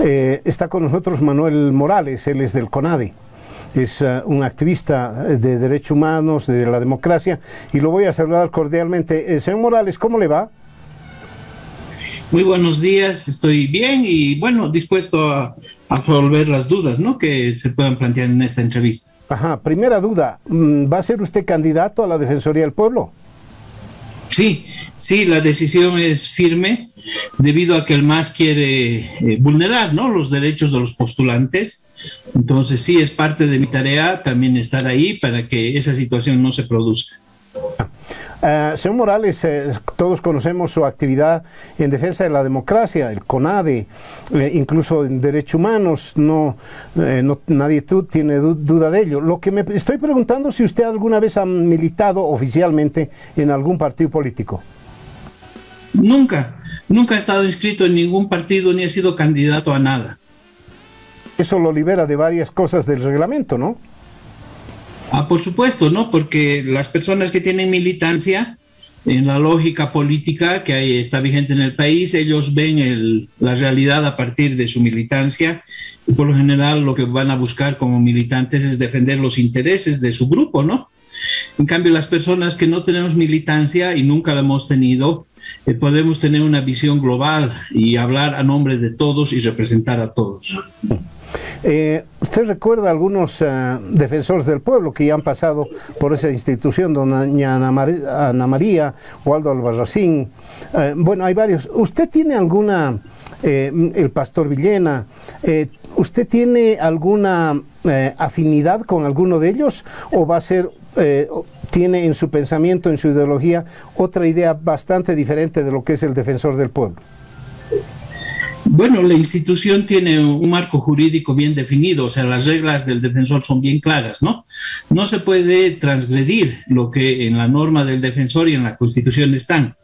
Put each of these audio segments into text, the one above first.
Está con nosotros Manuel Morales, él es del CONADE, es un activista de derechos humanos, de la democracia, y lo voy a saludar cordialmente. Señor Morales, ¿cómo le va? Muy buenos días, estoy bien y bueno, dispuesto a resolver las dudas, ¿no?, que se puedan plantear en esta entrevista. Ajá, primera duda, ¿va a ser usted candidato a la Defensoría del Pueblo? Sí, la decisión es firme debido a que el MAS quiere vulnerar, ¿no?, los derechos de los postulantes. Entonces sí, es parte de mi tarea también estar ahí para que esa situación no se produzca. Señor Morales, todos conocemos su actividad en defensa de la democracia, el CONADE, incluso en derechos humanos, nadie tiene duda de ello. Lo que me estoy preguntando es si usted alguna vez ha militado oficialmente en algún partido político. Nunca he estado inscrito en ningún partido ni he sido candidato a nada. Eso lo libera de varias cosas del reglamento, ¿no? Por supuesto, ¿no? Porque las personas que tienen militancia en la lógica política que está vigente en el país, ellos ven la realidad a partir de su militancia y por lo general lo que van a buscar como militantes es defender los intereses de su grupo, ¿no? En cambio, las personas que no tenemos militancia y nunca la hemos tenido, podemos tener una visión global y hablar a nombre de todos y representar a todos. ¿Usted recuerda algunos defensores del pueblo que ya han pasado por esa institución, doña Ana María, Waldo Albarracín? Bueno, hay varios. ¿Usted tiene alguna, el pastor Villena, usted tiene alguna afinidad con alguno de ellos o va a ser, tiene en su pensamiento, en su ideología, otra idea bastante diferente de lo que es el defensor del pueblo? Bueno, la institución tiene un marco jurídico bien definido, o sea, las reglas del defensor son bien claras, ¿no? No se puede transgredir lo que en la norma del defensor y en la Constitución están.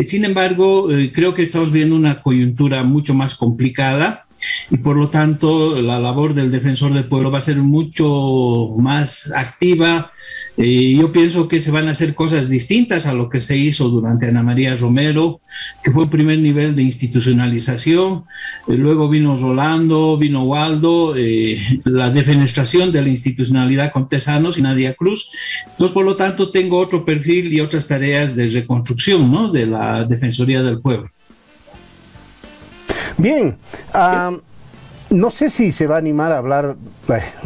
Sin embargo, creo que estamos viendo una coyuntura mucho más complicada y por lo tanto la labor del defensor del pueblo va a ser mucho más activa. Yo pienso que se van a hacer cosas distintas a lo que se hizo durante Ana María Romero, que fue un primer nivel de institucionalización, luego vino Rolando, vino Waldo, la defenestración de la institucionalidad con Tesanos y Nadia Cruz. Entonces, por lo tanto, tengo otro perfil y otras tareas de reconstrucción, ¿no?, de la Defensoría del Pueblo. Bien, no sé si se va a animar a hablar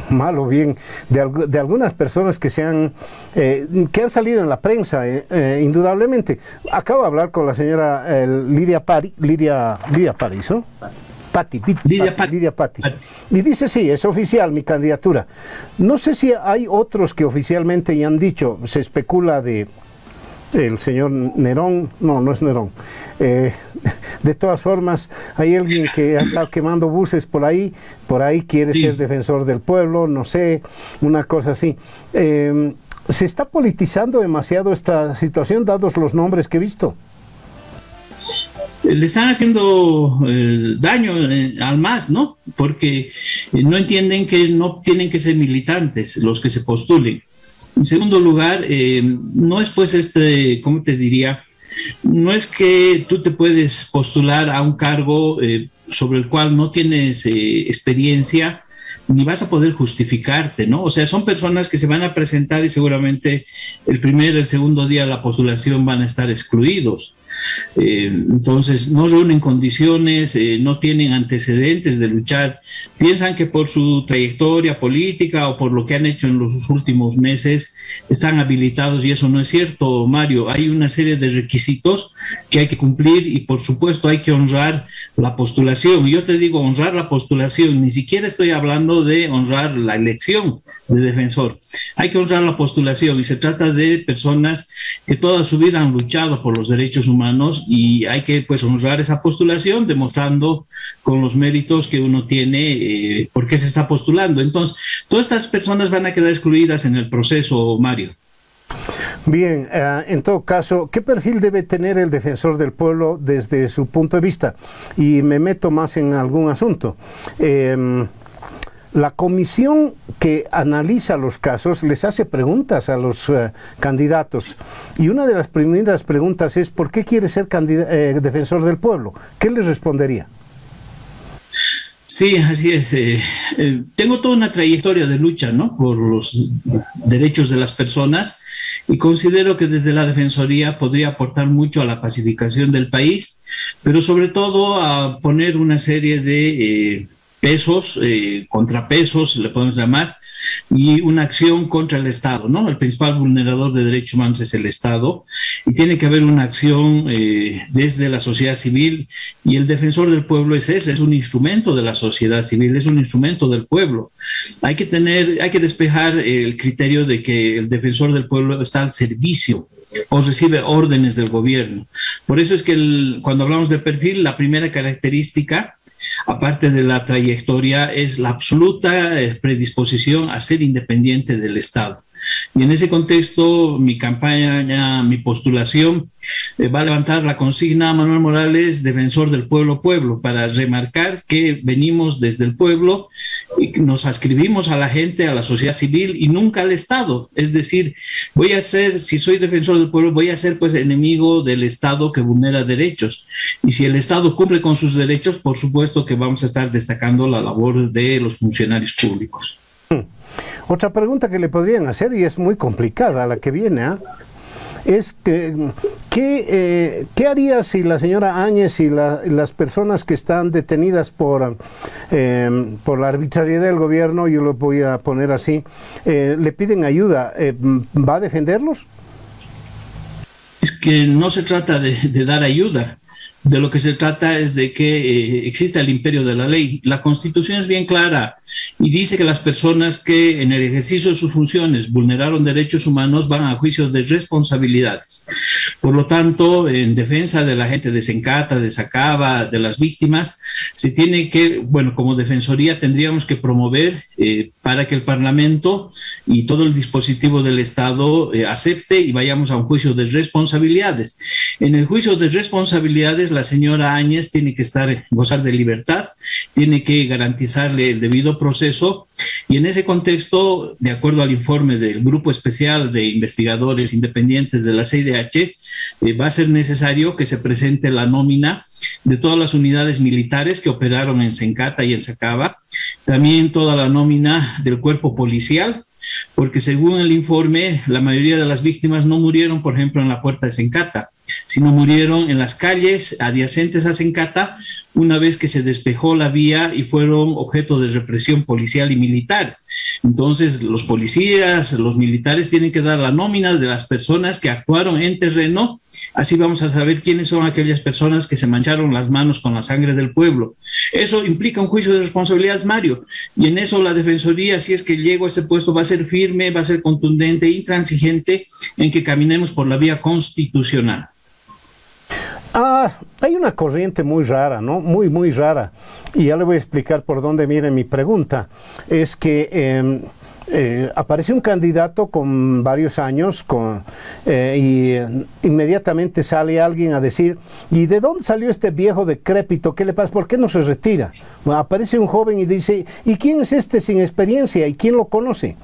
mal o bien de algunas personas que han salido en la prensa, indudablemente. Acabo de hablar con la señora Lidia Patti, ¿no? Lidia Patti. Y dice, sí, es oficial mi candidatura. No sé si hay otros que oficialmente ya han dicho, se especula de el señor Nerón, no es Nerón. De todas formas, hay alguien que ha estado quemando buses por ahí quiere ser defensor del pueblo, no sé, una cosa así. ¿Se está politizando demasiado esta situación, dados los nombres que he visto? Le están haciendo daño al MAS, ¿no? Porque no entienden que no tienen que ser militantes los que se postulen. En segundo lugar, no es pues ¿cómo te diría? No es que tú te puedes postular a un cargo sobre el cual no tienes experiencia ni vas a poder justificarte, ¿no? O sea, son personas que se van a presentar y seguramente el segundo día de la postulación van a estar excluidos. Entonces no reúnen condiciones, no tienen antecedentes de luchar, piensan que por su trayectoria política o por lo que han hecho en los últimos meses están habilitados y eso no es cierto, Mario. Hay una serie de requisitos que hay que cumplir y por supuesto hay que honrar la postulación. Y yo te digo honrar la postulación, ni siquiera estoy hablando de honrar la elección de defensor. Hay que honrar la postulación y se trata de personas que toda su vida han luchado por los derechos humanos y hay que pues honrar esa postulación demostrando con los méritos que uno tiene por qué se está postulando. Entonces, todas estas personas van a quedar excluidas en el proceso, Mario. Bien, en todo caso, ¿qué perfil debe tener el defensor del pueblo desde su punto de vista? Y me meto más en algún asunto. La comisión que analiza los casos les hace preguntas a los candidatos y una de las primeras preguntas es ¿por qué quiere ser defensor del pueblo? ¿Qué les respondería? Sí, así es. Tengo toda una trayectoria de lucha, ¿no?, por los derechos de las personas, y considero que desde la Defensoría podría aportar mucho a la pacificación del país, pero sobre todo a poner una serie de pesos, contrapesos, le podemos llamar, y una acción contra el Estado, ¿no? El principal vulnerador de derechos humanos es el Estado, y tiene que haber una acción desde la sociedad civil, y el defensor del pueblo es ese, es un instrumento de la sociedad civil, es un instrumento del pueblo. Hay que despejar el criterio de que el defensor del pueblo está al servicio o recibe órdenes del gobierno. Por eso es que cuando hablamos de perfil, la primera característica, aparte de la trayectoria, es la absoluta predisposición a ser independiente del Estado. Y en ese contexto, mi campaña, mi postulación, va a levantar la consigna Manuel Morales, defensor del pueblo, pueblo, para remarcar que venimos desde el pueblo y nos adscribimos a la gente, a la sociedad civil y nunca al Estado. Es decir, si soy defensor del pueblo, voy a ser pues enemigo del Estado que vulnera derechos. Y si el Estado cumple con sus derechos, por supuesto que vamos a estar destacando la labor de los funcionarios públicos. Otra pregunta que le podrían hacer, y es muy complicada la que viene, es que, ¿qué haría si la señora Áñez y las personas que están detenidas por la arbitrariedad del gobierno, yo lo voy a poner así, le piden ayuda? ¿Va a defenderlos? Es que no se trata de dar ayuda. De lo que se trata es de que exista el imperio de la ley. La Constitución es bien clara y dice que las personas que en el ejercicio de sus funciones vulneraron derechos humanos van a juicios de responsabilidades. Por lo tanto, en defensa de la gente de Sencata, de Sacaba, de las víctimas, se tiene que, como Defensoría tendríamos que promover para que el Parlamento y todo el dispositivo del Estado acepte y vayamos a un juicio de responsabilidades. En el juicio de responsabilidades, la señora Áñez tiene que gozar de libertad, tiene que garantizarle el debido proceso, y en ese contexto, de acuerdo al informe del Grupo Especial de Investigadores Independientes de la CIDH, va a ser necesario que se presente la nómina de todas las unidades militares que operaron en Sencata y en Sacaba, también toda la nómina del cuerpo policial, porque según el informe, la mayoría de las víctimas no murieron, por ejemplo, en la puerta de Sencata, sino murieron en las calles adyacentes a Sencata una vez que se despejó la vía y fueron objeto de represión policial y militar. Entonces, los policías, los militares tienen que dar la nómina de las personas que actuaron en terreno, así vamos a saber quiénes son aquellas personas que se mancharon las manos con la sangre del pueblo. Eso implica un juicio de responsabilidades, Mario, y en eso la Defensoría, si es que llego a ese puesto, va a ser firme, va a ser contundente, intransigente en que caminemos por la vía constitucional. Hay una corriente muy rara, ¿no? Muy, muy rara. Y ya le voy a explicar por dónde viene mi pregunta. Es que aparece un candidato con varios años y inmediatamente sale alguien a decir, ¿y de dónde salió este viejo decrépito? ¿Qué le pasa? ¿Por qué no se retira? Bueno, aparece un joven y dice, ¿y quién es este sin experiencia? ¿Y quién lo conoce?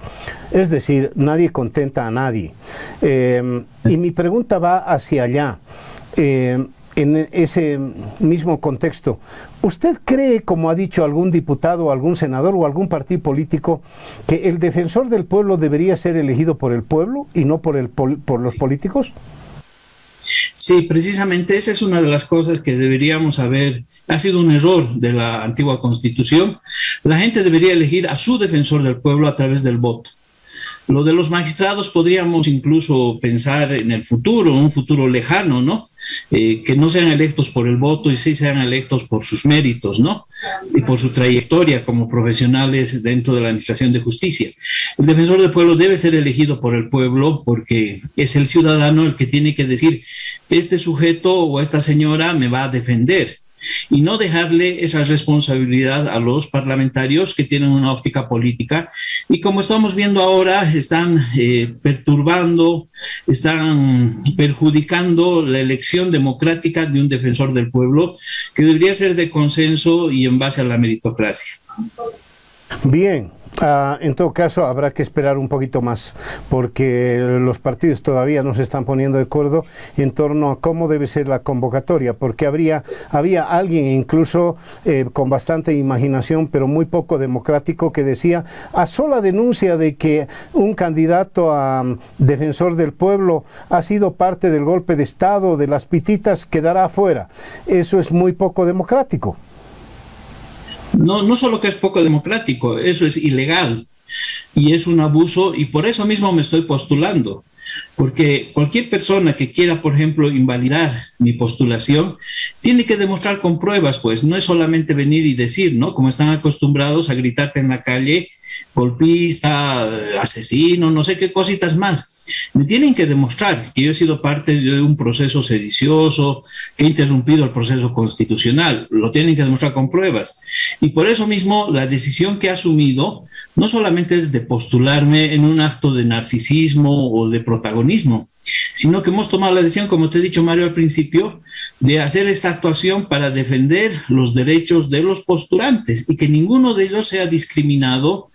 Es decir, nadie contenta a nadie. Y mi pregunta va hacia allá. En ese mismo contexto, ¿usted cree, como ha dicho algún diputado, algún senador o algún partido político, que el defensor del pueblo debería ser elegido por el pueblo y no por los políticos? Sí, precisamente esa es una de las cosas que deberíamos haber, ha sido un error de la antigua Constitución. La gente debería elegir a su defensor del pueblo a través del voto. Lo de los magistrados podríamos incluso pensar en el futuro, un futuro lejano, ¿no? Que no sean electos por el voto y sí sean electos por sus méritos, ¿no? Y por su trayectoria como profesionales dentro de la administración de justicia. El defensor del pueblo debe ser elegido por el pueblo porque es el ciudadano el que tiene que decir, este sujeto o esta señora me va a defender. Y no dejarle esa responsabilidad a los parlamentarios que tienen una óptica política y, como estamos viendo ahora, están perturbando, están perjudicando la elección democrática de un defensor del pueblo que debería ser de consenso y en base a la meritocracia. Bien, En todo caso, habrá que esperar un poquito más, porque los partidos todavía no se están poniendo de acuerdo en torno a cómo debe ser la convocatoria, porque había alguien incluso con bastante imaginación, pero muy poco democrático, que decía, a sola denuncia de que un candidato a defensor del pueblo ha sido parte del golpe de Estado, de las pititas, quedará afuera. Eso es muy poco democrático. No solo que es poco democrático, eso es ilegal y es un abuso, y por eso mismo me estoy postulando, porque cualquier persona que quiera, por ejemplo, invalidar mi postulación, tiene que demostrar con pruebas, pues no es solamente venir y decir, ¿no? Como están acostumbrados a gritarte en la calle, golpista, asesino, no sé qué cositas más. Me tienen que demostrar que yo he sido parte de un proceso sedicioso, que he interrumpido el proceso constitucional. Lo tienen que demostrar con pruebas. Y por eso mismo la decisión que he asumido no solamente es de postularme en un acto de narcisismo o de protagonismo, sino que hemos tomado la decisión, como te he dicho, Mario, al principio, de hacer esta actuación para defender los derechos de los postulantes y que ninguno de ellos sea discriminado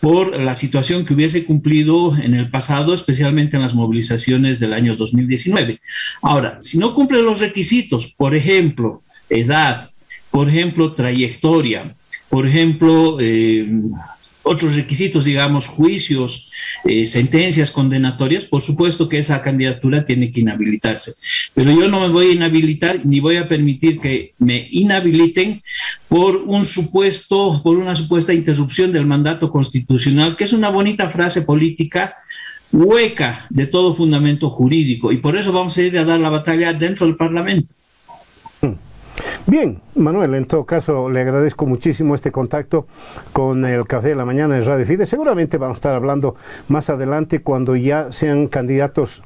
por la situación que hubiese cumplido en el pasado, especialmente en las movilizaciones del año 2019. Ahora, si no cumple los requisitos, por ejemplo, edad, por ejemplo, trayectoria, por ejemplo, otros requisitos, digamos, juicios, sentencias condenatorias, por supuesto que esa candidatura tiene que inhabilitarse. Pero yo no me voy a inhabilitar ni voy a permitir que me inhabiliten por una supuesta interrupción del mandato constitucional, que es una bonita frase política hueca de todo fundamento jurídico, y por eso vamos a ir a dar la batalla dentro del Parlamento. Bien, Manuel, en todo caso le agradezco muchísimo este contacto con el Café de la Mañana en Radio Fides. Seguramente vamos a estar hablando más adelante cuando ya sean candidatos,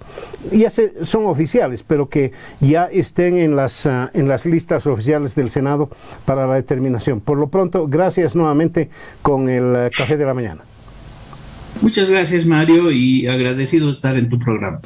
son oficiales, pero que ya estén en las listas oficiales del Senado para la determinación. Por lo pronto, gracias nuevamente con el Café de la Mañana. Muchas gracias, Mario, y agradecido de estar en tu programa.